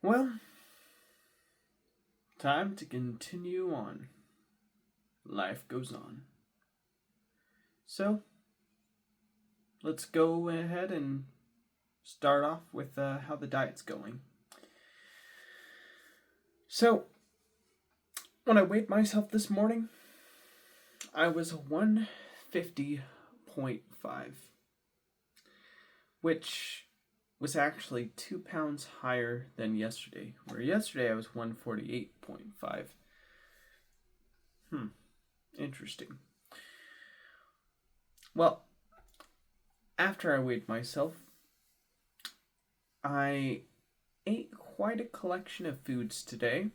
Well, time to continue on. Life goes on. So, let's go ahead and start off with how the diet's going. So, when I weighed myself this morning, I was 150.5, which was actually 2 pounds higher than yesterday, where yesterday I was 148.5. Interesting. Well, after I weighed myself, I ate quite a collection of foods today.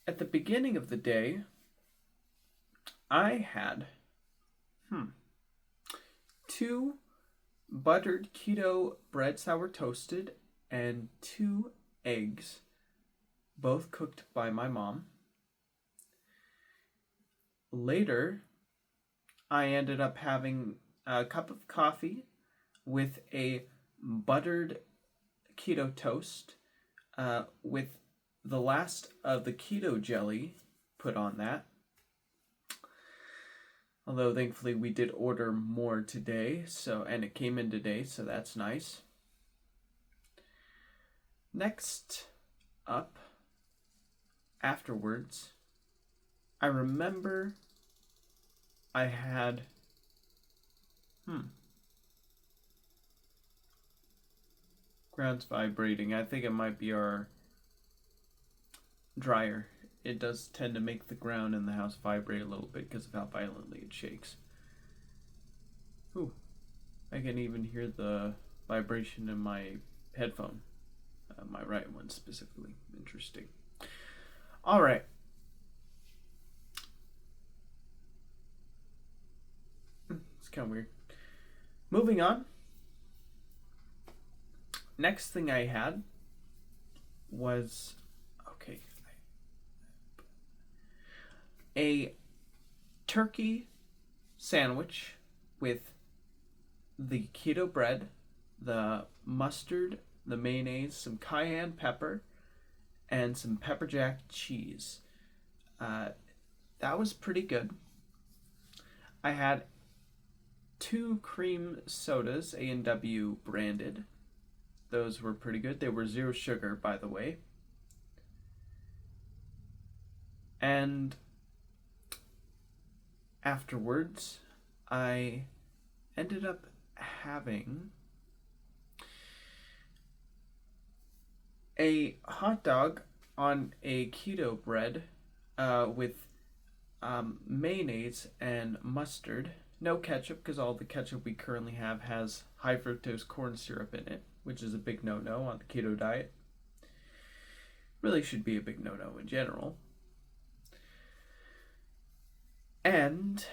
At the beginning of the day, I had 2 buttered keto bread sour toasted and 2 eggs, both cooked by my mom. Later, I ended up having a cup of coffee with a buttered keto toast with the last of the keto jelly put on that. Although thankfully we did order more today, and it came in today, so that's nice. Next up, afterwards, I remember I had ground's vibrating. I think it might be our dryer. It does tend to make the ground in the house vibrate a little bit because of how violently it shakes. Ooh, I can even hear the vibration in my headphone. My right one specifically. Interesting. Alright. It's kind of weird. Moving on. Next thing I had was a turkey sandwich with the keto bread, the mustard, the mayonnaise, some cayenne pepper, and some pepper jack cheese. That was pretty good. I had 2 cream sodas, A&W branded. Those were pretty good. They were 0 sugar, by the way. And afterwards, I ended up having a hot dog on a keto bread with mayonnaise and mustard. No ketchup, because all the ketchup we currently have has high fructose corn syrup in it, which is a big no-no on the keto diet. Really should be a big no-no in general. And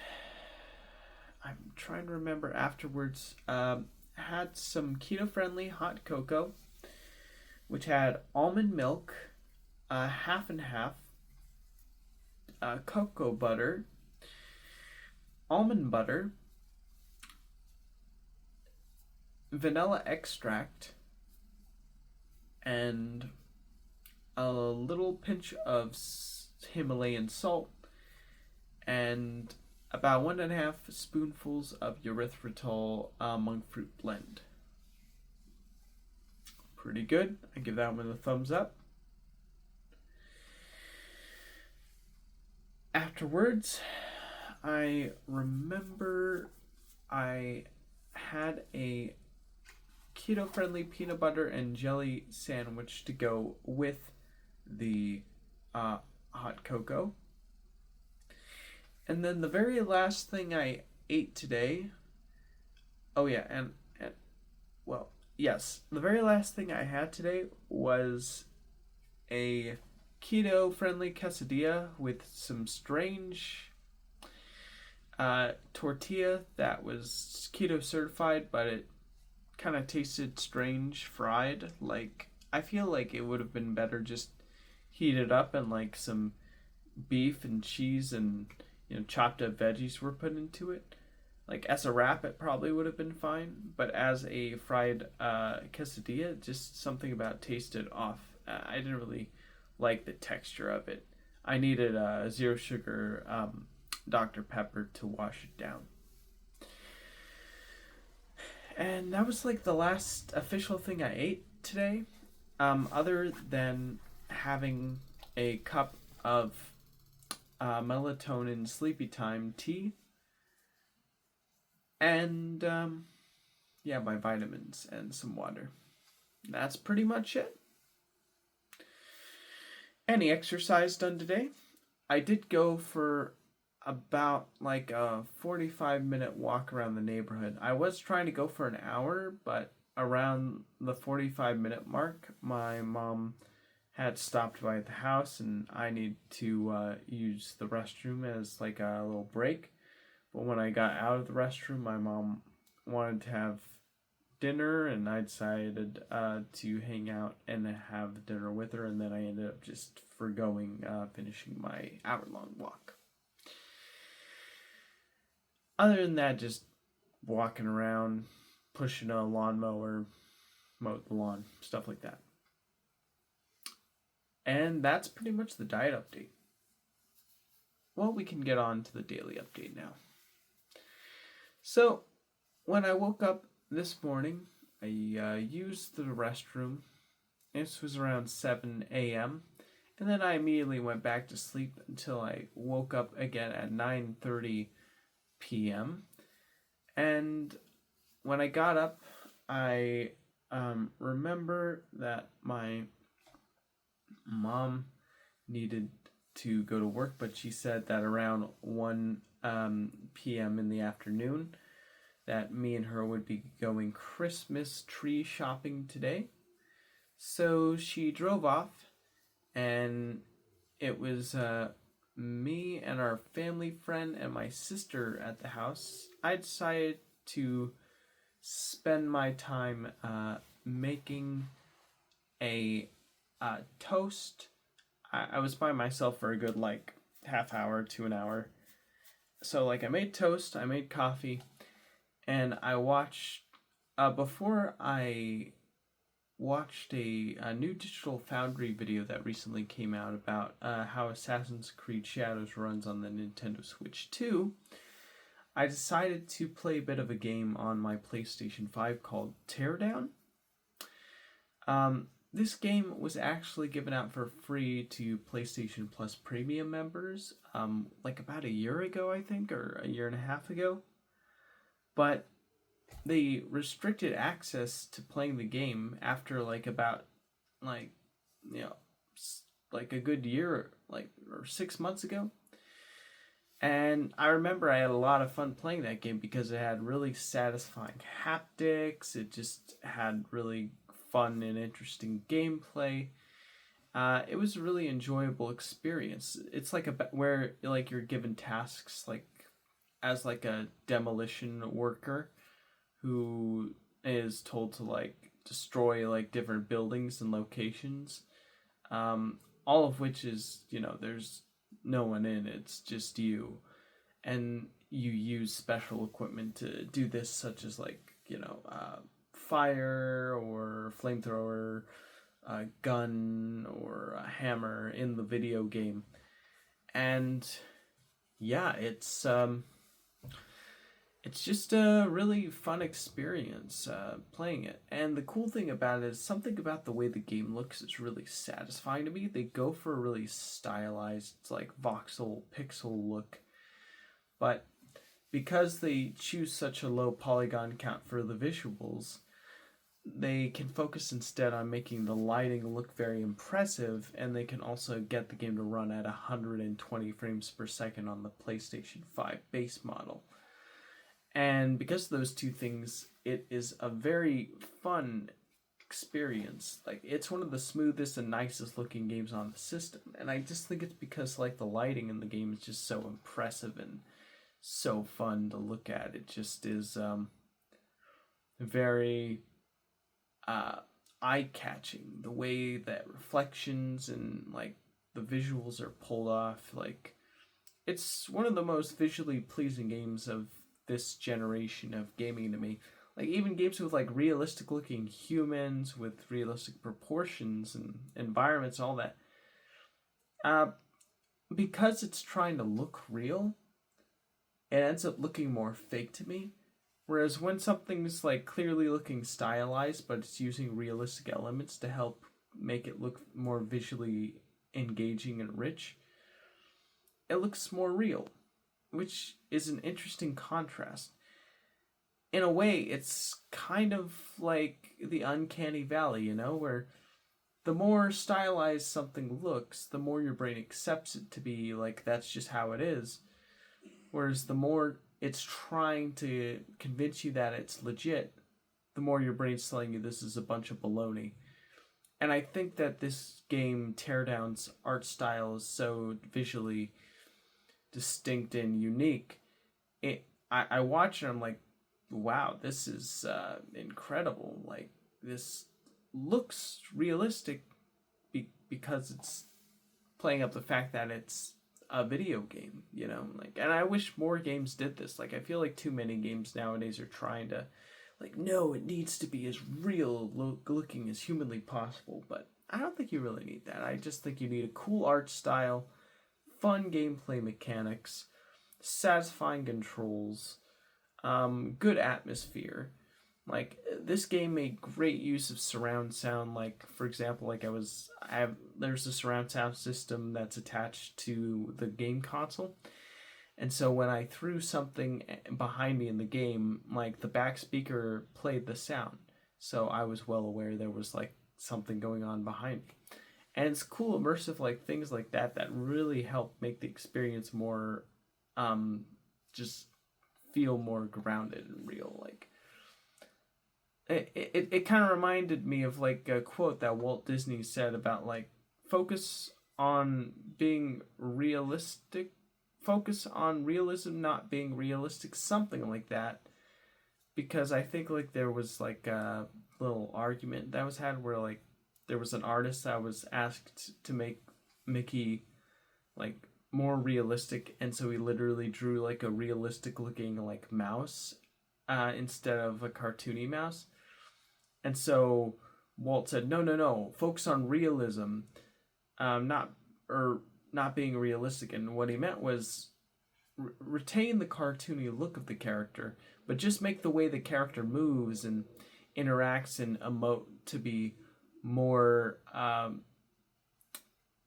I'm trying to remember afterwards, had some keto-friendly hot cocoa, which had almond milk, half and half, cocoa butter, almond butter, vanilla extract, and a little pinch of Himalayan salt, and about 1.5 spoonfuls of erythritol monk fruit blend. Pretty good. I give that one a thumbs up. Afterwards, I remember I had a keto-friendly peanut butter and jelly sandwich to go with the hot cocoa. And then the very last thing I ate today, the very last thing I had today was a keto-friendly quesadilla with some strange tortilla that was keto certified, but it kind of tasted strange fried. Like, I feel like it would have been better just heated up and like some beef and cheese and chopped up veggies were put into it. Like as a wrap, it probably would have been fine, but as a fried quesadilla, just something about tasted off. I didn't really like the texture of it. I needed zero sugar Dr. Pepper to wash it down. And that was like the last official thing I ate today, other than having a cup of melatonin sleepy time tea and yeah, my vitamins and some water. That's pretty much it. Any exercise done today? I did go for about like a 45-minute walk around the neighborhood. I was trying to go for an hour, but around the 45-minute mark, my mom had stopped by at the house and I need to use the restroom as like a little break. But when I got out of the restroom, my mom wanted to have dinner, and I decided to hang out and have dinner with her, and then I ended up just forgoing finishing my hour-long walk. Other than that, just walking around, pushing a lawnmower, mow the lawn, stuff like that. And that's pretty much the diet update. Well, we can get on to the daily update now. So, when I woke up this morning, I used the restroom. This was around 7 a.m. And then I immediately went back to sleep until I woke up again at 9:30 p.m. And when I got up, I remember that my mom needed to go to work, but she said that around 1 p.m. in the afternoon that me and her would be going Christmas tree shopping today. So she drove off, and it was me and our family friend and my sister at the house. I decided to spend my time making a toast. I was by myself for a good like half hour to an hour. So like I made toast, I made coffee, and I watched before I watched a new Digital Foundry video that recently came out about how Assassin's Creed Shadows runs on the Nintendo Switch 2. I decided to play a bit of a game on my PlayStation 5 called Teardown. This game was actually given out for free to PlayStation Plus Premium members like about a year ago, I think, or a year and a half ago. But they restricted access to playing the game after like about like like a good year, like or 6 months ago. And I remember I had a lot of fun playing that game because it had really satisfying haptics. It just had really fun and interesting gameplay. It was a really enjoyable experience. It's like where like you're given tasks like as like a demolition worker who is told to like destroy like different buildings and locations. All of which is, there's no one in, it's just you. And you use special equipment to do this, such as like, fire or flamethrower, a gun or a hammer in the video game. And yeah, it's just a really fun experience playing it. And the cool thing about it is something about the way the game looks is really satisfying to me. They go for a really stylized, like voxel pixel look. But because they choose such a low polygon count for the visuals, they can focus instead on making the lighting look very impressive, and they can also get the game to run at 120 frames per second on the PlayStation 5 base model. And because of those two things, it is a very fun experience. Like, it's one of the smoothest and nicest looking games on the system. And I just think it's because like the lighting in the game is just so impressive and so fun to look at. It just is very eye-catching. The way that reflections and like the visuals are pulled off, like it's one of the most visually pleasing games of this generation of gaming to me. Like even games with like realistic looking humans with realistic proportions and environments and all that. Uh, because it's trying to look real, it ends up looking more fake to me. Whereas when something's like clearly looking stylized, but it's using realistic elements to help make it look more visually engaging and rich, it looks more real, which is an interesting contrast. In a way, it's kind of like the uncanny valley, where the more stylized something looks, the more your brain accepts it to be like that's just how it is. Whereas the more it's trying to convince you that it's legit, the more your brain's telling you this is a bunch of baloney. And I think that this game, Teardown's art style is so visually distinct and unique. I watch it and I'm like, wow, this is incredible. Like, this looks realistic because it's playing up the fact that it's a video game, like, and I wish more games did this. Like, I feel like too many games nowadays are trying to, like, no, it needs to be as real looking as humanly possible, but I don't think you really need that. I just think you need a cool art style, fun gameplay mechanics, satisfying controls, good atmosphere. Like, this game made great use of surround sound. Like, for example, there's a surround sound system that's attached to the game console. And so when I threw something behind me in the game, like, the back speaker played the sound. So I was well aware there was, like, something going on behind me. And it's cool, immersive, like, things like that really help make the experience more, just feel more grounded and real. Like, it kind of reminded me of like a quote that Walt Disney said about like focus on being realistic, focus on realism not being realistic, something like that. Because I think like there was like a little argument that was had where like there was an artist that was asked to make Mickey like more realistic, and so he literally drew like a realistic looking like mouse instead of a cartoony mouse. And so Walt said, no, focus on realism, not being realistic. And what he meant was retain the cartoony look of the character, but just make the way the character moves and interacts and emote to be more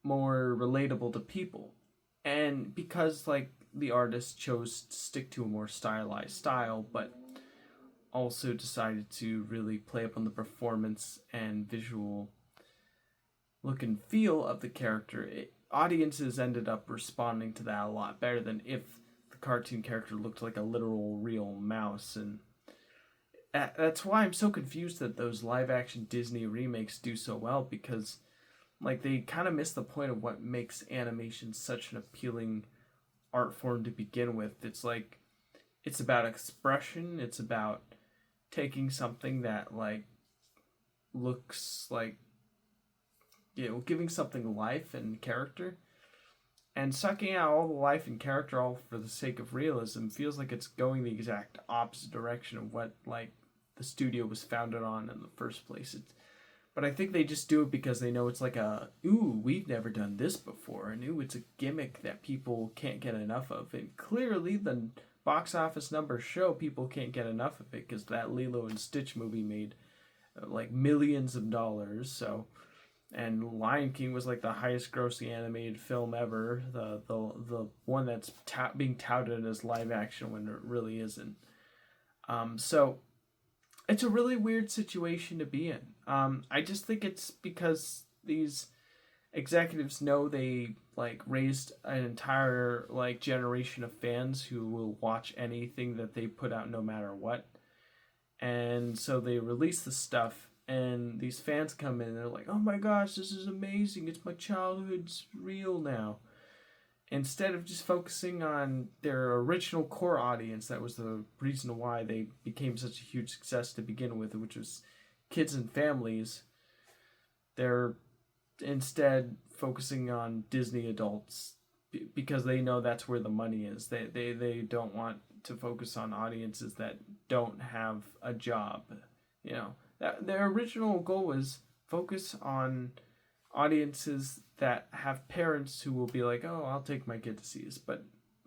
relatable to people. And because like the artist chose to stick to a more stylized style, but also decided to really play up on the performance and visual look and feel of the character, audiences ended up responding to that a lot better than if the cartoon character looked like a literal real mouse. And that's why I'm so confused that those live action Disney remakes do so well, because like they kind of miss the point of what makes animation such an appealing art form to begin with. It's like it's about expression, it's about taking something that like looks like, giving something life and character, and sucking out all the life and character all for the sake of realism feels like it's going the exact opposite direction of what like the studio was founded on in the first place. But I think they just do it because they know it's like we've never done this before, and it's a gimmick that people can't get enough of. And clearly the box office numbers show people can't get enough of it, because that Lilo and Stitch movie made like millions of dollars. So, and Lion King was like the highest grossing animated film ever, the one that's being touted as live action when it really isn't. So it's a really weird situation to be in. I just think it's because these executives know they like raised an entire like generation of fans who will watch anything that they put out no matter what. And so they release the stuff, and these fans come in and they're like, oh my gosh, this is amazing, it's my childhood's real now. Instead of just focusing on their original core audience, that was the reason why they became such a huge success to begin with, which was kids and families, they're instead focusing on Disney adults because they know that's where the money is. They don't want to focus on audiences that don't have a job. You know, their original goal was focus on audiences that have parents who will be like, oh, I'll take my kid to see this. But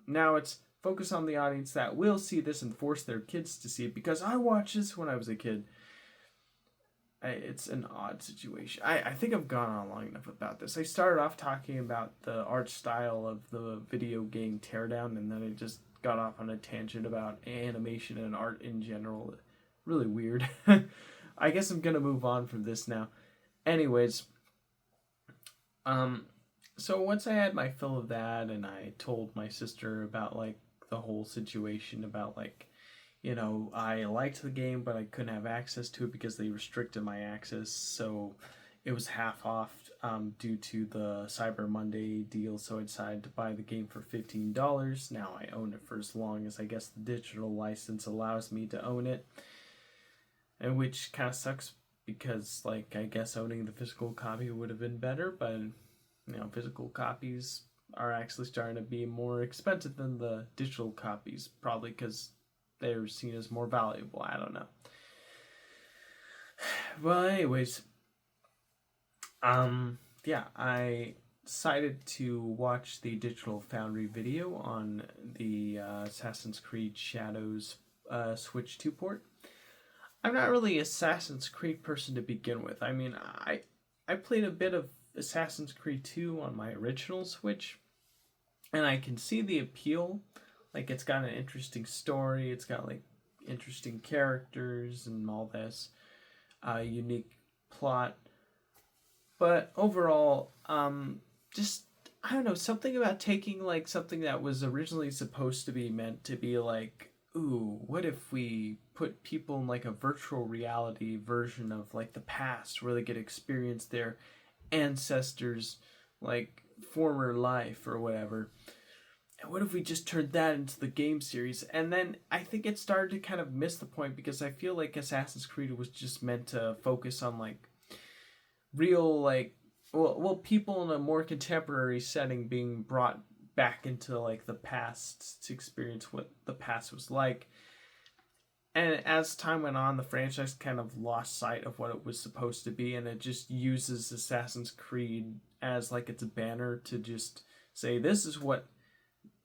now it's focus on the audience that will see this and force their kids to see it because I watched this when I was a kid. It's an odd situation. I think I've gone on long enough about this. I started off talking about the art style of the video game Teardown, and then I just got off on a tangent about animation and art in general. Really weird. I guess I'm gonna move on from this now. Anyways, so once I had my fill of that, and I told my sister about like the whole situation about like, you know, I liked the game, but I couldn't have access to it because they restricted my access. So it was half off due to the Cyber Monday deal. So I decided to buy the game for $15. Now I own it for as long as I guess the digital license allows me to own it. And which kind of sucks because, like, I guess owning the physical copy would have been better. But, you know, physical copies are actually starting to be more expensive than the digital copies. Probably because they're seen as more valuable. I don't know. Well, anyways, yeah, I decided to watch the Digital Foundry video on the Assassin's Creed Shadows Switch 2 port. I'm not really an Assassin's Creed person to begin with. I mean, I played a bit of Assassin's Creed 2 on my original Switch, and I can see the appeal. Like, it's got an interesting story, it's got, like, interesting characters and all this, unique plot. But overall, just, I don't know, something about taking, like, something that was originally supposed to be meant to be, like, ooh, what if we put people in, like, a virtual reality version of, like, the past, where they get to experience their ancestors', like, former life or whatever. And what if we just turned that into the game series? And then I think it started to kind of miss the point because I feel like Assassin's Creed was just meant to focus on like real like well people in a more contemporary setting being brought back into like the past to experience what the past was like. And as time went on, the franchise kind of lost sight of what it was supposed to be, and it just uses Assassin's Creed as like its banner to just say this is what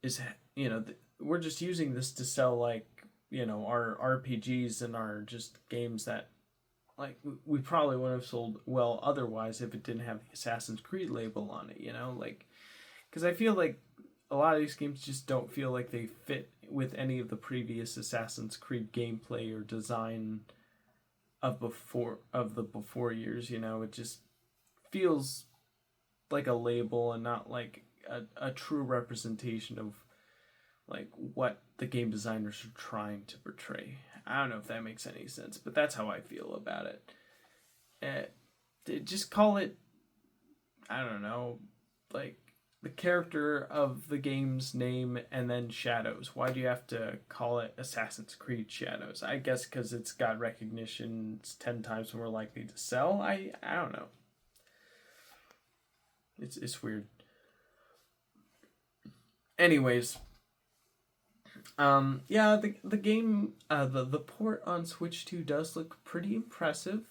is, you know, we're just using this to sell like, you know, our RPGs and our just games that like we probably wouldn't have sold well otherwise if it didn't have the Assassin's Creed label on it, you know, like because I feel like a lot of these games just don't feel like they fit with any of the previous Assassin's Creed gameplay or design of the before years, you know. It just feels like a label and not like a true representation of like what the game designers are trying to portray. I don't know if that makes any sense, but that's how I feel about it. Just call it, I don't know, like the character of the game's name and then Shadows. Why do you have to call it Assassin's Creed Shadows? I guess because it's got recognition, it's 10 times more likely to sell. I don't know. It's weird. Anyways, yeah, the game, the port on Switch 2 does look pretty impressive.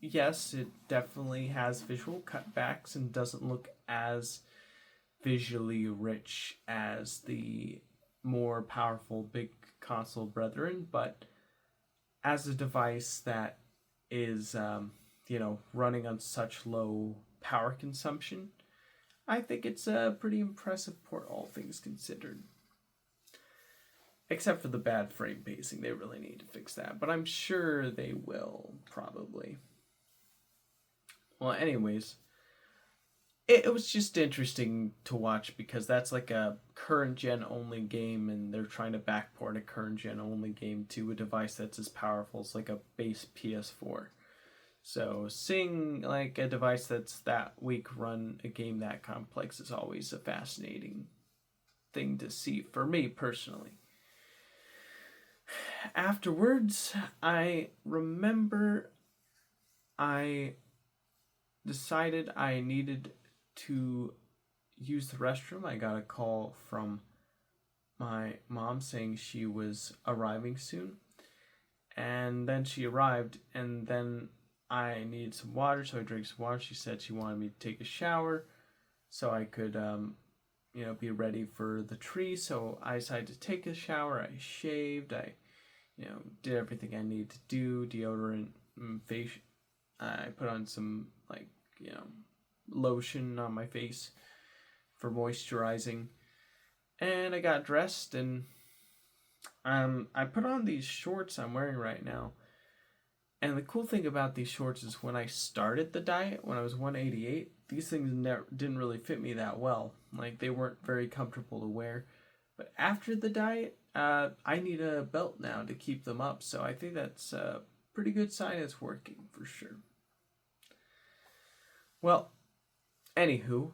Yes, it definitely has visual cutbacks and doesn't look as visually rich as the more powerful big console brethren, but as a device that is, you know, running on such low power consumption, I think it's a pretty impressive port, all things considered. Except for the bad frame pacing, they really need to fix that, but I'm sure they will, probably. Well, anyways, it was just interesting to watch because that's like a current gen only game, and they're trying to backport a current gen only game to a device that's as powerful as like a base PS4. So seeing like a device that's that weak run a game that complex is always a fascinating thing to see for me personally. Afterwards, I remember I decided I needed to use the restroom. I got a call from my mom saying she was arriving soon. And then she arrived, and then I needed some water, so I drank some water. She said she wanted me to take a shower so I could, be ready for the tree. So I decided to take a shower. I shaved. I, did everything I needed to do, deodorant, face. I put on some, lotion on my face for moisturizing. And I got dressed, and I put on these shorts I'm wearing right now. And the cool thing about these shorts is when I started the diet, when I was 188, these things didn't really fit me that well. Like, they weren't very comfortable to wear. But after the diet, I need a belt now to keep them up. So I think that's a pretty good sign it's working for sure. Well, anywho,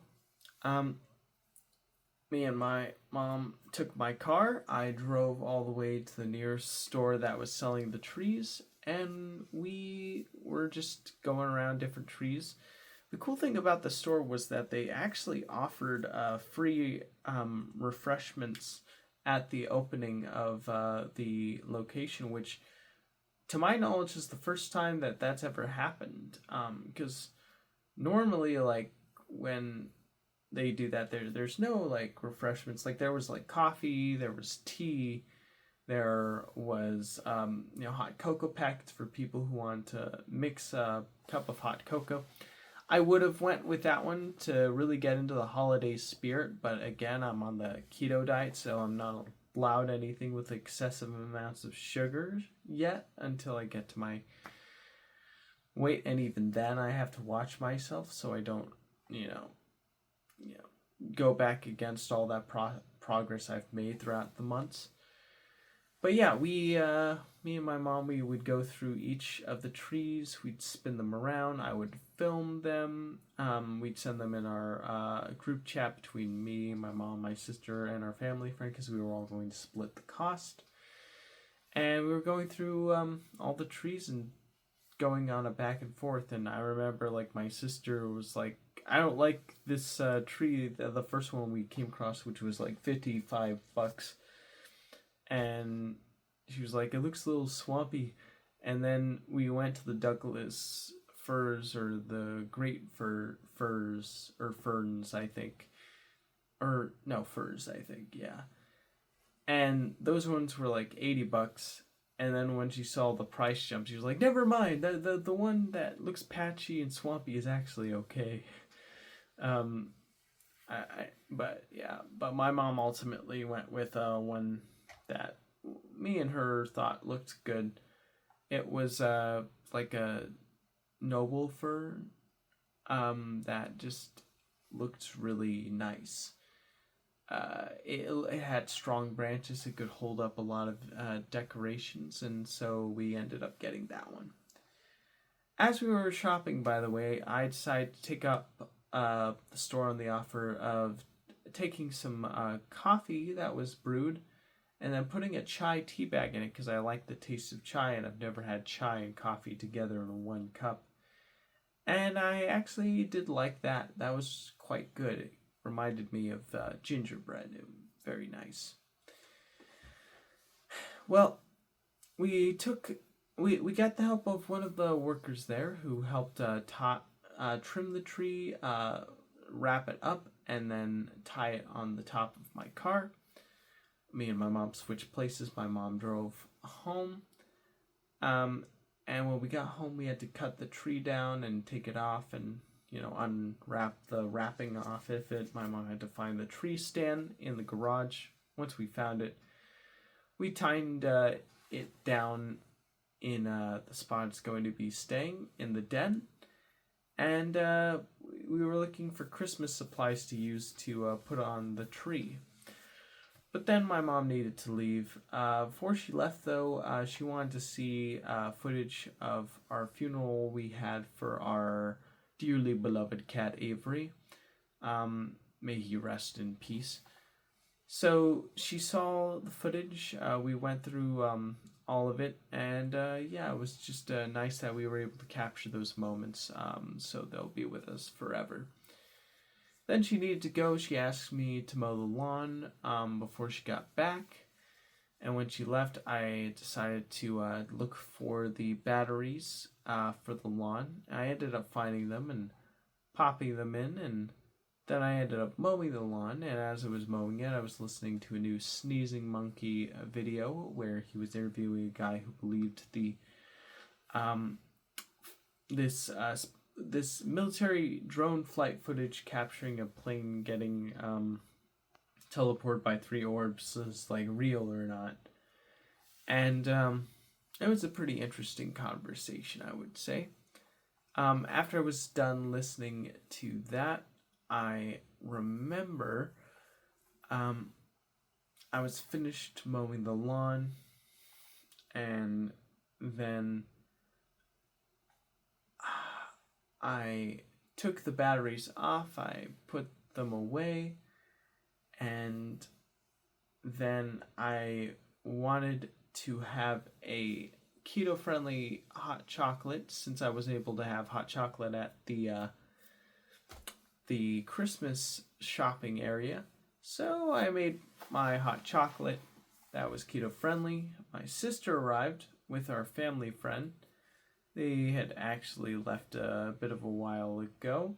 me and my mom took my car. I drove all the way to the nearest store that was selling the trees, and we were just going around different trees. The cool thing about the store was that they actually offered free refreshments at the opening of the location, which, to my knowledge, is the first time that that's ever happened. Because normally, like, when they do that, there's no like refreshments. Like, there was like coffee, there was tea, there was hot cocoa packets for people who want to mix a cup of hot cocoa. I would have went with that one to really get into the holiday spirit, but again, I'm on the keto diet, so I'm not allowed anything with excessive amounts of sugar yet until I get to my weight, and even then I have to watch myself so I don't go back against all that progress I've made throughout the months. But yeah, me and my mom, we would go through each of the trees. We'd spin them around. I would film them. We'd send them in our group chat between me, my mom, my sister, and our family friend, because we were all going to split the cost. And we were going through all the trees and going on a back and forth. And I remember, like, my sister was like, I don't like this tree, the first one we came across, which was like $55. And she was like, it looks a little swampy. And then we went to the Douglas firs, or the great firs, or ferns, I think. Or, no, firs, I think, yeah. And those ones were like $80. And then when she saw the price jump, she was like, never mind, the one that looks patchy and swampy is actually okay. But my mom ultimately went with one that me and her thought looked good. It was like a noble fern that just looked really nice. It had strong branches. It could hold up a lot of decorations, and so we ended up getting that one. As we were shopping, by the way, I decided to take up the store on the offer of taking some coffee that was brewed and then putting a chai tea bag in it, because I like the taste of chai, and I've never had chai and coffee together in one cup. And I actually did like that. That was quite good. It reminded me of gingerbread. It was very nice. Well, we got the help of one of the workers there who helped trim the tree, wrap it up, and then tie it on the top of my car. Me and my mom switched places. My mom drove home. And when we got home, we had to cut the tree down and take it off and, unwrap the wrapping off of it. My mom had to find the tree stand in the garage. Once we found it, we tied it down in the spot it's going to be staying, in the den. And we were looking for Christmas supplies to use to put on the tree. But then my mom needed to leave. Before she left, though, she wanted to see footage of our funeral we had for our dearly beloved cat, Avery. May he rest in peace. So she saw the footage. We went through all of it. And it was just nice that we were able to capture those moments. So they'll be with us forever. Then she needed to go. She asked me to mow the lawn before she got back. And when she left, I decided to look for the batteries for the lawn. I ended up finding them and popping them in, and then I ended up mowing the lawn. And as I was mowing it, I was listening to a new Sneezing Monkey video where he was interviewing a guy who believed this military drone flight footage capturing a plane getting teleported by 3 orbs is like real or not. And it was a pretty interesting conversation, I would say. After I was done listening to that, I remember I was finished mowing the lawn, and then I took the batteries off, I put them away, and then I wanted to have a keto-friendly hot chocolate, since I was able to have hot chocolate at the Christmas shopping area. So I made my hot chocolate that was keto-friendly. My sister arrived with our family friend. They had actually left a bit of a while ago.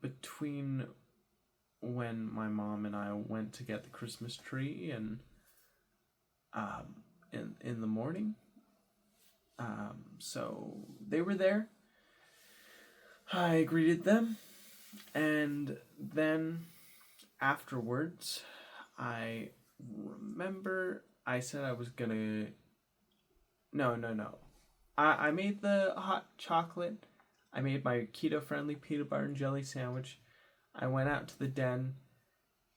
Between when my mom and I went to get the Christmas tree and in the morning, so they were there. I greeted them, and then afterwards, I remember I said I was gonna. No. I made the hot chocolate. I made my keto-friendly peanut butter and jelly sandwich. I went out to the den,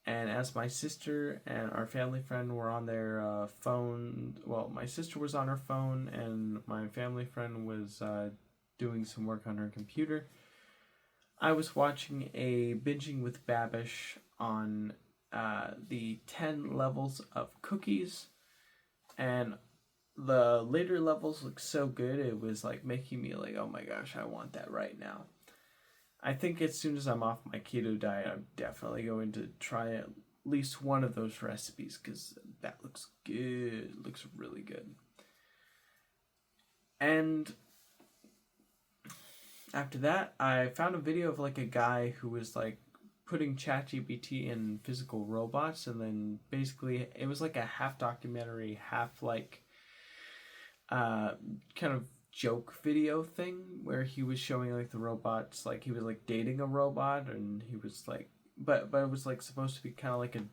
and as my sister and our family friend were on their phone, well, my sister was on her phone, and my family friend was doing some work on her computer. I was watching a Binging with Babish on the 10 levels of cookies, and the later levels looked so good, it was like making me like, oh my gosh, I want that right now. I think as soon as I'm off my keto diet, I'm definitely going to try at least one of those recipes, because that looks good. It looks really good. And after that, I found a video of like a guy who was like putting ChatGPT in physical robots, and then basically it was like a half documentary, half like kind of joke video thing where he was showing like the robots, like he was like dating a robot, and he was like, but it was like supposed to be kind of like a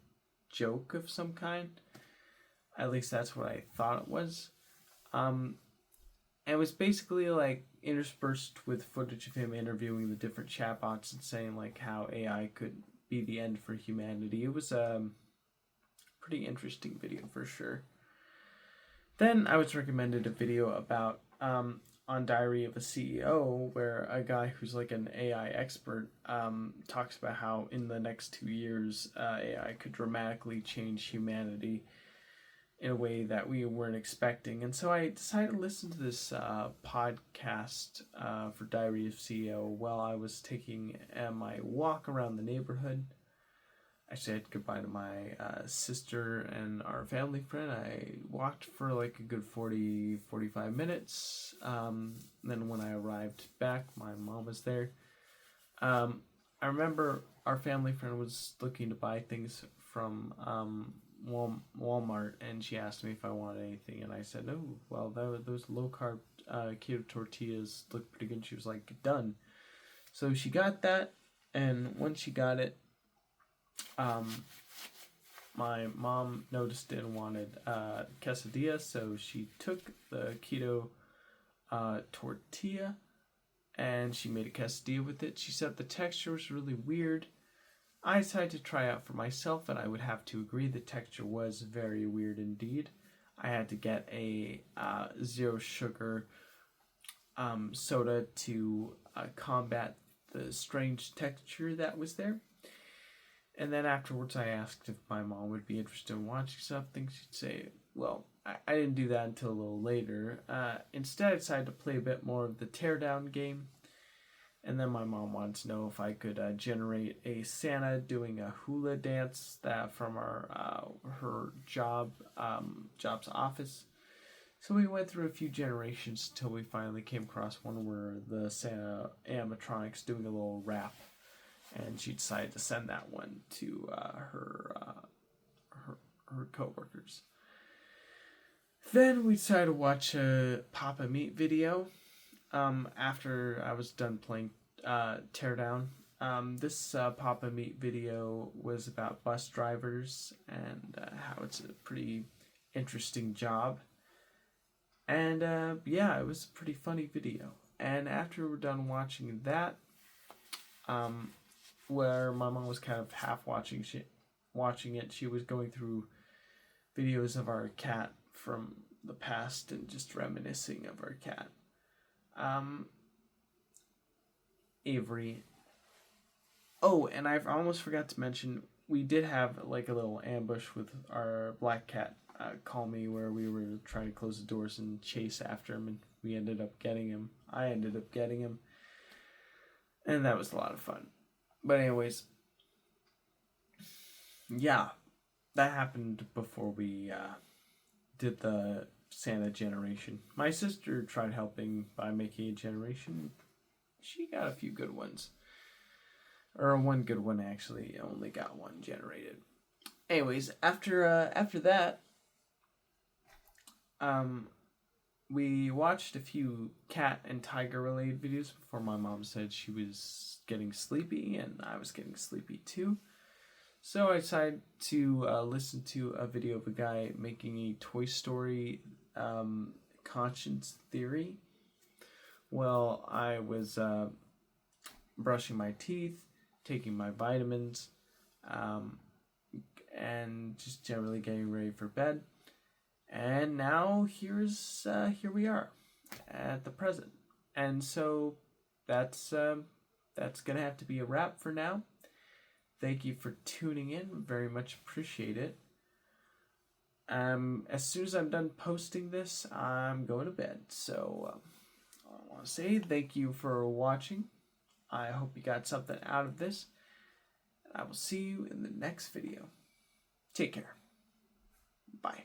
joke of some kind. At least that's what I thought it was. And it was basically like interspersed with footage of him interviewing the different chatbots and saying like how AI could be the end for humanity. It was a pretty interesting video for sure. Then I was recommended a video about on Diary of a CEO, where a guy who's like an AI expert talks about how in the next 2 years AI could dramatically change humanity in a way that we weren't expecting. And so I decided to listen to this podcast for Diary of CEO while I was taking my walk around the neighborhood. I said goodbye to my sister and our family friend. I walked for like a good 45 minutes. Then when I arrived back, my mom was there. I remember our family friend was looking to buy things from Walmart, and she asked me if I wanted anything, and I said no. Well, those low-carb keto tortillas look pretty good. She was like, done. So she got that, and when she got it, my mom noticed it and wanted quesadilla, so she took the keto tortilla and she made a quesadilla with it. She said the texture was really weird. I decided to try out for myself, and I would have to agree the texture was very weird indeed. I had to get a zero sugar soda to combat the strange texture that was there. And then afterwards I asked if my mom would be interested in watching something. She'd say, well, I didn't do that until a little later. Instead I decided to play a bit more of the Teardown game. And then my mom wanted to know if I could generate a Santa doing a hula dance that from her job's office. So we went through a few generations until we finally came across one where the Santa animatronic's doing a little rap, and she decided to send that one to her coworkers. Then we decided to watch a Papa Meat video. After I was done playing Teardown. This Papa Meat video was about bus drivers and how it's a pretty interesting job. And yeah, it was a pretty funny video. And after we're done watching that, where my mom was kind of half watching it, she was going through videos of our cat from the past and just reminiscing of our cat. Avery. Oh, and I almost forgot to mention, we did have like a little ambush with our black cat, Call Me, where we were trying to close the doors and chase after him, and we ended up getting him. I ended up getting him, and that was a lot of fun. But anyways, yeah, that happened before we did the Santa generation. My sister tried helping by making a generation. She got a few good ones. Or one good one, actually. Only got one generated. Anyways, after that, we watched a few cat and tiger related videos before my mom said she was getting sleepy and I was getting sleepy too. So I decided to listen to a video of a guy making a Toy Story conscience theory. Well, I was brushing my teeth, taking my vitamins, and just generally getting ready for bed. And now here we are at the present. And so that's gonna have to be a wrap for now. Thank you for tuning in. Very much appreciate it. As soon as I'm done posting this, I'm going to bed. So I want to say thank you for watching. I hope you got something out of this. I will see you in the next video. Take care. Bye.